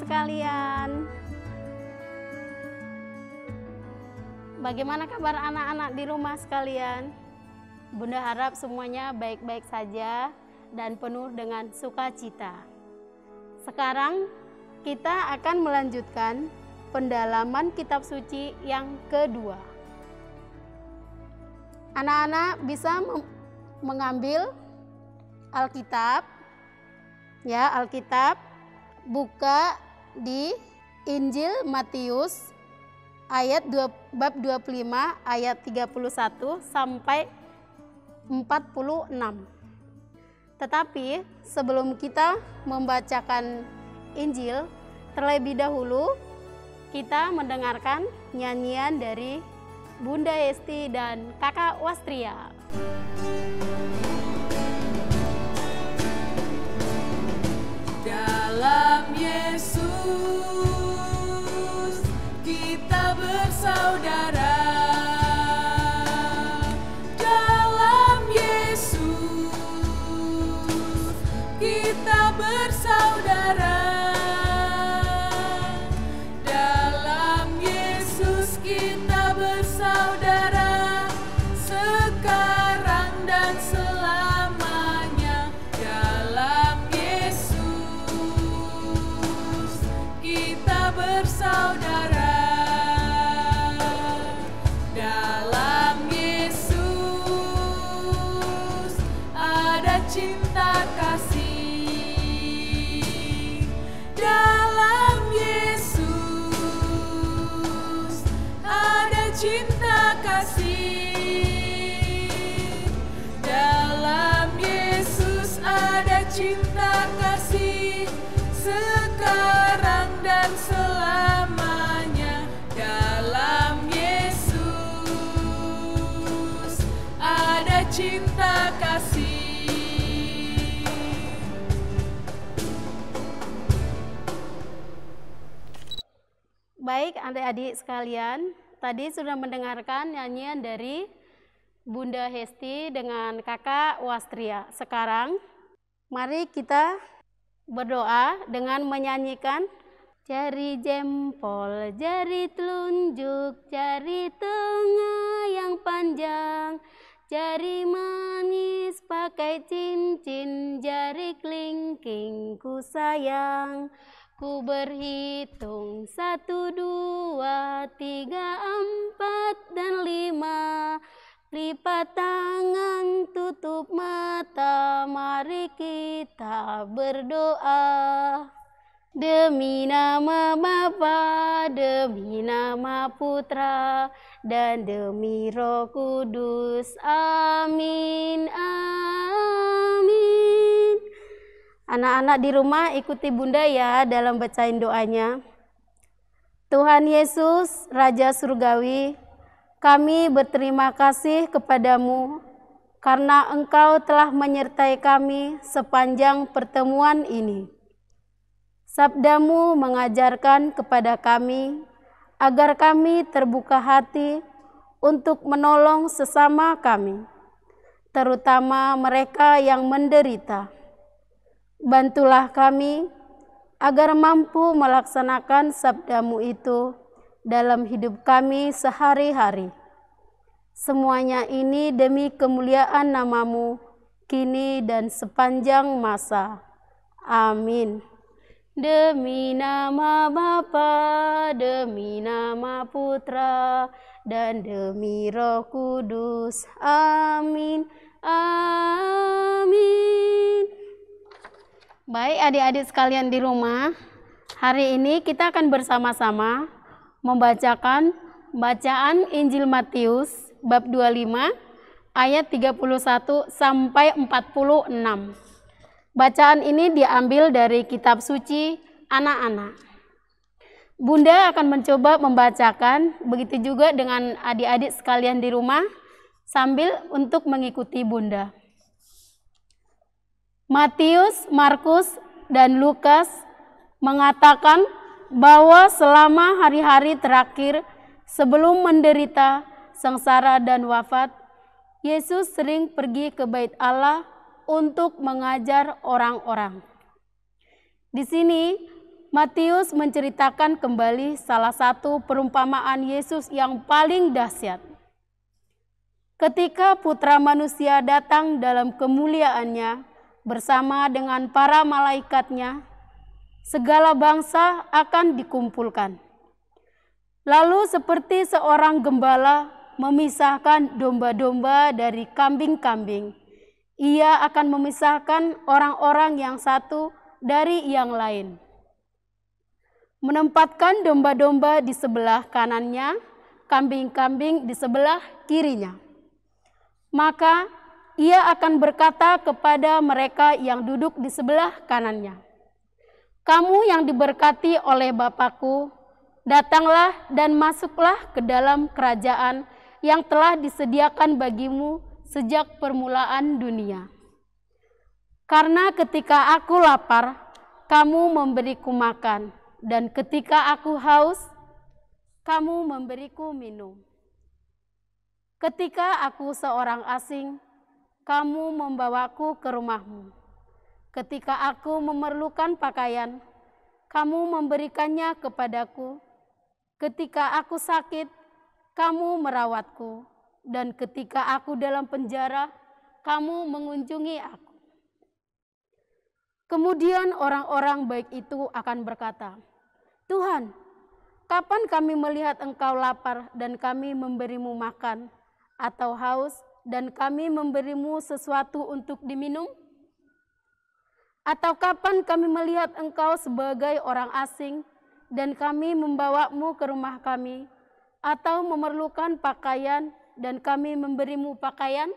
sekalian. Bagaimana kabar anak-anak di rumah sekalian? Bunda harap semuanya baik-baik saja dan penuh dengan sukacita. Sekarang kita akan melanjutkan pendalaman kitab suci yang kedua. Anak-anak bisa mengambil Alkitab, Alkitab, buka di Injil Matius bab 25 ayat 31 sampai 46. Tetapi sebelum kita membacakan Injil, terlebih dahulu kita mendengarkan nyanyian dari Bunda Hesti dan Kakak Wastria. Dalam Yesus kita bersaudara. Dalam Yesus kita bersaudara. Dalam Yesus kita bersaudara sekarang dan selamanya. Dalam kita bersaudara. Dalam Yesus ada cinta kasih. Dalam Yesus ada cinta kasih. Dalam Yesus ada cinta kasih sekarang dan selamanya. Dalam Yesus ada cinta kasih. Baik adik-adik sekalian, tadi sudah mendengarkan nyanyian dari Bunda Hesti dengan Kakak Wastria. Sekarang mari kita berdoa dengan menyanyikan jari jempol, jari telunjuk, jari tengah yang panjang, jari manis pakai cincin, jari kelingking ku sayang. Ku berhitung 1, 2, 3, 4, dan 5. Lipat tangan, tutup mata, mari kita berdoa. Demi nama Bapa, demi nama Putra, dan demi Roh Kudus. Amin, amin. Anak-anak di rumah ikuti Bunda ya dalam bacain doanya. Tuhan Yesus, Raja Surgawi, kami berterima kasih kepadamu karena Engkau telah menyertai kami sepanjang pertemuan ini. Sabdamu mengajarkan kepada kami agar kami terbuka hati untuk menolong sesama kami, terutama mereka yang menderita. Bantulah kami agar mampu melaksanakan sabdamu itu dalam hidup kami sehari-hari. Semuanya ini demi kemuliaan namamu, kini dan sepanjang masa. Amin. Demi nama Bapa, demi nama Putra, dan demi Roh Kudus. Amin. Amin. Baik adik-adik sekalian di rumah, hari ini kita akan bersama-sama membacakan bacaan Injil Matius bab 25 ayat 31 sampai 46. Bacaan ini diambil dari kitab suci anak-anak. Bunda akan mencoba membacakan, begitu juga dengan adik-adik sekalian di rumah sambil untuk mengikuti Bunda. Matius, Markus, dan Lukas mengatakan bahwa selama hari-hari terakhir sebelum menderita, sengsara, dan wafat, Yesus sering pergi ke Bait Allah untuk mengajar orang-orang. Di sini Matius menceritakan kembali salah satu perumpamaan Yesus yang paling dahsyat. Ketika Putra Manusia datang dalam kemuliaannya bersama dengan para malaikatnya, segala bangsa akan dikumpulkan. Lalu seperti seorang gembala memisahkan domba-domba dari kambing-kambing, ia akan memisahkan orang-orang yang satu dari yang lain. Menempatkan domba-domba di sebelah kanannya, kambing-kambing di sebelah kirinya. Maka ia akan berkata kepada mereka yang duduk di sebelah kanannya, "Kamu yang diberkati oleh Bapa-Ku, datanglah dan masuklah ke dalam kerajaan yang telah disediakan bagimu sejak permulaan dunia. Karena ketika aku lapar, kamu memberiku makan, dan ketika aku haus, kamu memberiku minum. Ketika aku seorang asing, kamu membawaku ke rumahmu. Ketika aku memerlukan pakaian, kamu memberikannya kepadaku. Ketika aku sakit, kamu merawatku. Dan ketika aku dalam penjara, kamu mengunjungi aku." Kemudian orang-orang baik itu akan berkata, "Tuhan, kapan kami melihat Engkau lapar dan kami memberimu makan, atau haus dan kami memberimu sesuatu untuk diminum? Atau kapan kami melihat Engkau sebagai orang asing dan kami membawamu ke rumah kami, atau memerlukan pakaian dan kami memberimu pakaian?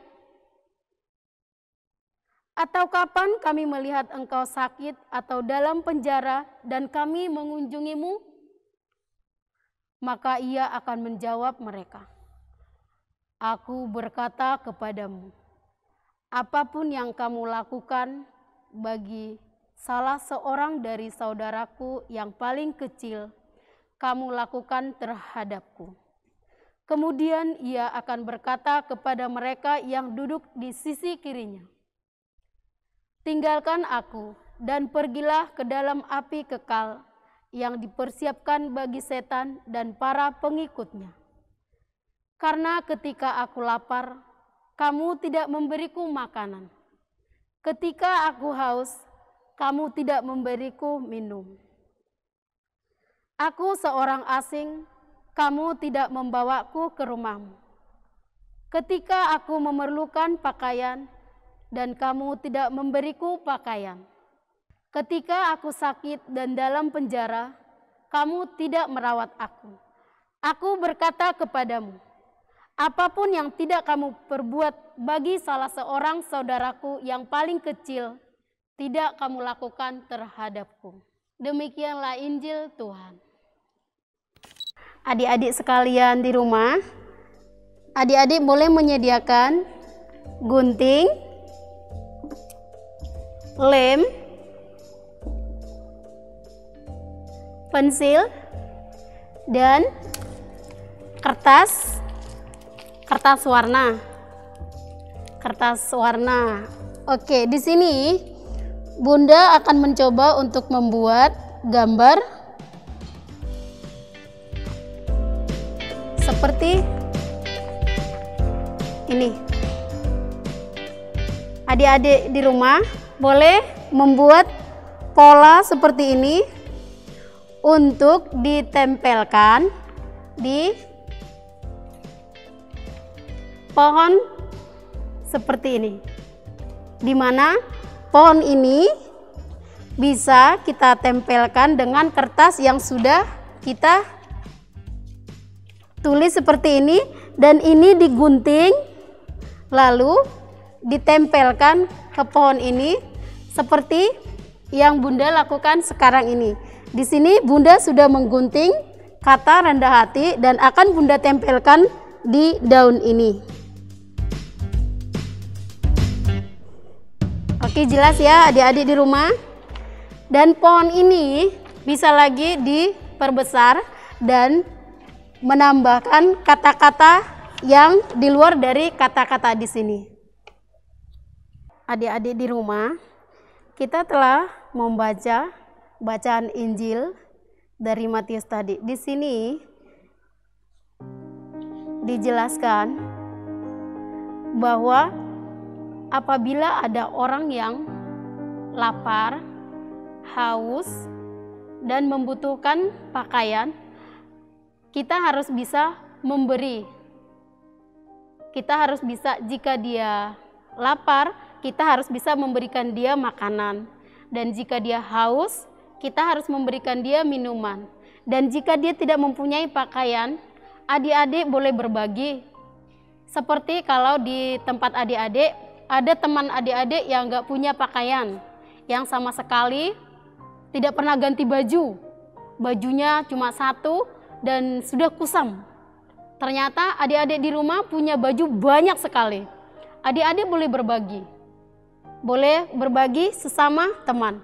Atau kapan kami melihat Engkau sakit atau dalam penjara dan kami mengunjungimu?" Maka ia akan menjawab mereka, "Aku berkata kepadamu, apapun yang kamu lakukan bagi salah seorang dari saudaraku yang paling kecil, kamu lakukan terhadapku." Kemudian ia akan berkata kepada mereka yang duduk di sisi kirinya, "Tinggalkan aku dan pergilah ke dalam api kekal yang dipersiapkan bagi setan dan para pengikutnya. Karena ketika aku lapar, kamu tidak memberiku makanan. Ketika aku haus, kamu tidak memberiku minum. Aku seorang asing, kamu tidak membawaku ke rumahmu. Ketika aku memerlukan pakaian, dan kamu tidak memberiku pakaian. Ketika aku sakit dan dalam penjara, kamu tidak merawat aku. Aku berkata kepadamu, apapun yang tidak kamu perbuat bagi salah seorang saudaraku yang paling kecil, tidak kamu lakukan terhadapku." Demikianlah Injil Tuhan. Adik-adik sekalian di rumah, adik-adik boleh menyediakan gunting, lem, pensil, dan kertas warna. Oke, di sini Bunda akan mencoba untuk membuat gambar seperti ini. Adik-adik di rumah boleh membuat pola seperti ini untuk ditempelkan di pohon seperti ini, di mana pohon ini bisa kita tempelkan dengan kertas yang sudah kita tulis seperti ini, dan ini digunting lalu ditempelkan ke pohon ini seperti yang Bunda lakukan sekarang ini. Di sini Bunda sudah menggunting kata rendah hati dan akan Bunda tempelkan di daun ini. Oke, jelas ya adik-adik di rumah. Dan pohon ini bisa lagi diperbesar dan menambahkan kata-kata yang di luar dari kata-kata di sini. Adik-adik di rumah, kita telah membaca bacaan Injil dari Matius tadi. Di sini dijelaskan bahwa apabila ada orang yang lapar, haus, dan membutuhkan pakaian, kita harus bisa memberi. Kita harus bisa, jika dia lapar, kita harus bisa memberikan dia makanan. Dan jika dia haus, kita harus memberikan dia minuman. Dan jika dia tidak mempunyai pakaian, adik-adik boleh berbagi. Seperti kalau di tempat adik-adik, ada teman adik-adik yang gak punya pakaian, yang sama sekali tidak pernah ganti baju. Bajunya cuma satu dan sudah kusam. Ternyata adik-adik di rumah punya baju banyak sekali. Adik-adik boleh berbagi. Boleh berbagi sesama teman.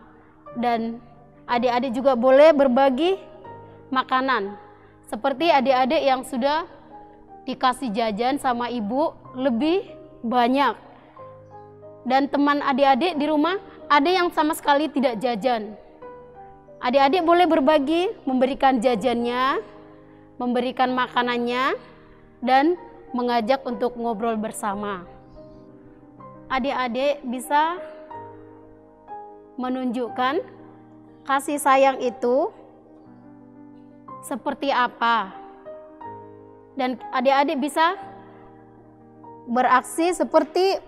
Dan adik-adik juga boleh berbagi makanan. Seperti adik-adik yang sudah dikasih jajan sama ibu lebih banyak. Dan teman adik-adik di rumah ada yang sama sekali tidak jajan. Adik-adik boleh berbagi, memberikan jajannya, memberikan makanannya, dan mengajak untuk ngobrol bersama. Adik-adik bisa menunjukkan kasih sayang itu seperti apa. Dan adik-adik bisa beraksi seperti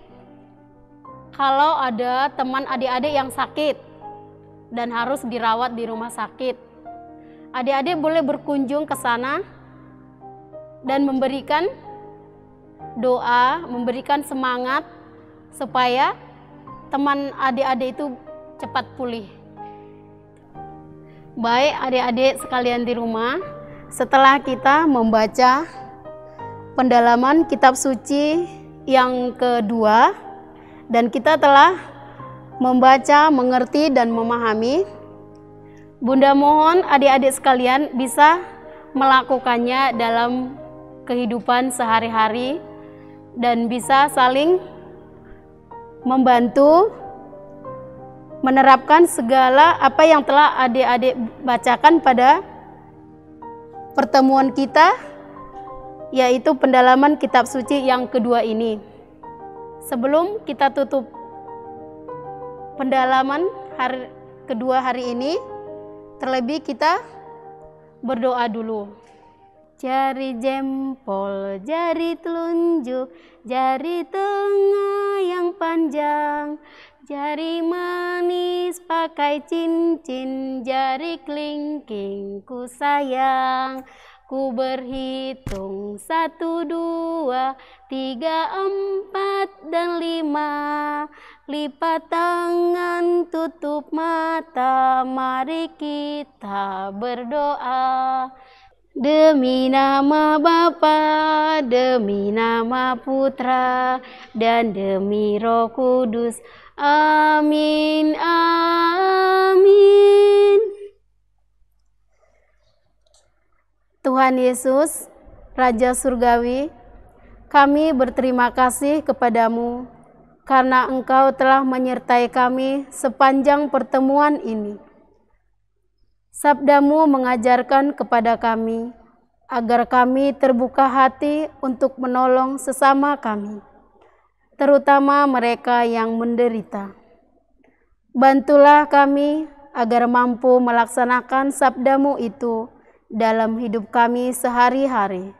kalau ada teman adik-adik yang sakit dan harus dirawat di rumah sakit. Adik-adik boleh berkunjung ke sana dan memberikan doa, memberikan semangat supaya teman adik-adik itu cepat pulih. Baik adik-adik sekalian di rumah, setelah kita membaca pendalaman kitab suci yang kedua dan kita telah membaca, mengerti, dan memahami, Bunda mohon adik-adik sekalian bisa melakukannya dalam kehidupan sehari-hari dan bisa saling membantu menerapkan segala apa yang telah adik-adik bacakan pada pertemuan kita, yaitu pendalaman kitab suci yang kedua ini. Sebelum kita tutup pendalaman kedua hari ini, terlebih kita berdoa dulu. Jari jempol, jari telunjuk, jari tengah yang panjang, jari manis pakai cincin, jari kelingking ku sayang. Ku berhitung 1, 2, 3, 4, dan 5. Lipat tangan, tutup mata, mari kita berdoa. Demi nama Bapa, demi nama Putra, dan demi Roh Kudus. Amin, amin. Tuhan Yesus, Raja Surgawi, kami berterima kasih kepadamu karena Engkau telah menyertai kami sepanjang pertemuan ini. Sabdamu mengajarkan kepada kami agar kami terbuka hati untuk menolong sesama kami, terutama mereka yang menderita. Bantulah kami agar mampu melaksanakan sabdamu itu dalam hidup kami sehari-hari.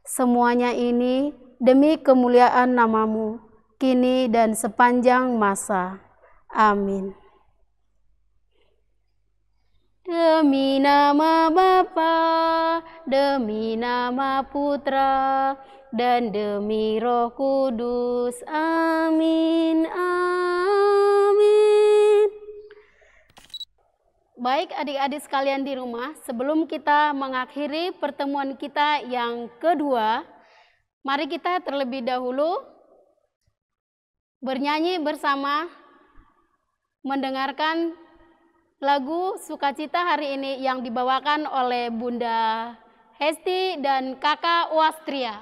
Semuanya ini demi kemuliaan namamu, kini dan sepanjang masa. Amin. Demi nama Bapa, demi nama Putra, dan demi Roh Kudus. Amin, amin. Baik adik-adik sekalian di rumah, sebelum kita mengakhiri pertemuan kita yang kedua, mari kita terlebih dahulu bernyanyi bersama, mendengarkan lagu sukacita hari ini yang dibawakan oleh Bunda Hesti dan Kakak Wastria.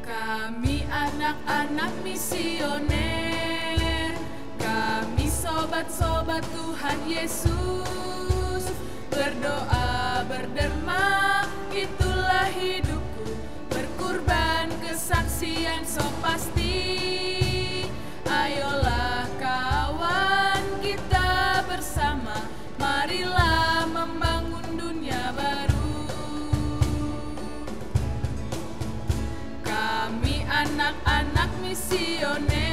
Kami anak-anak misioner, kami sobat-sobat Tuhan Yesus, berdoa berderma, itulah hidupku, berkurban kesaksian so pasti. Ayolah kawan, kita bersama, marilah membangun dunia baru. Kami anak-anak misioner,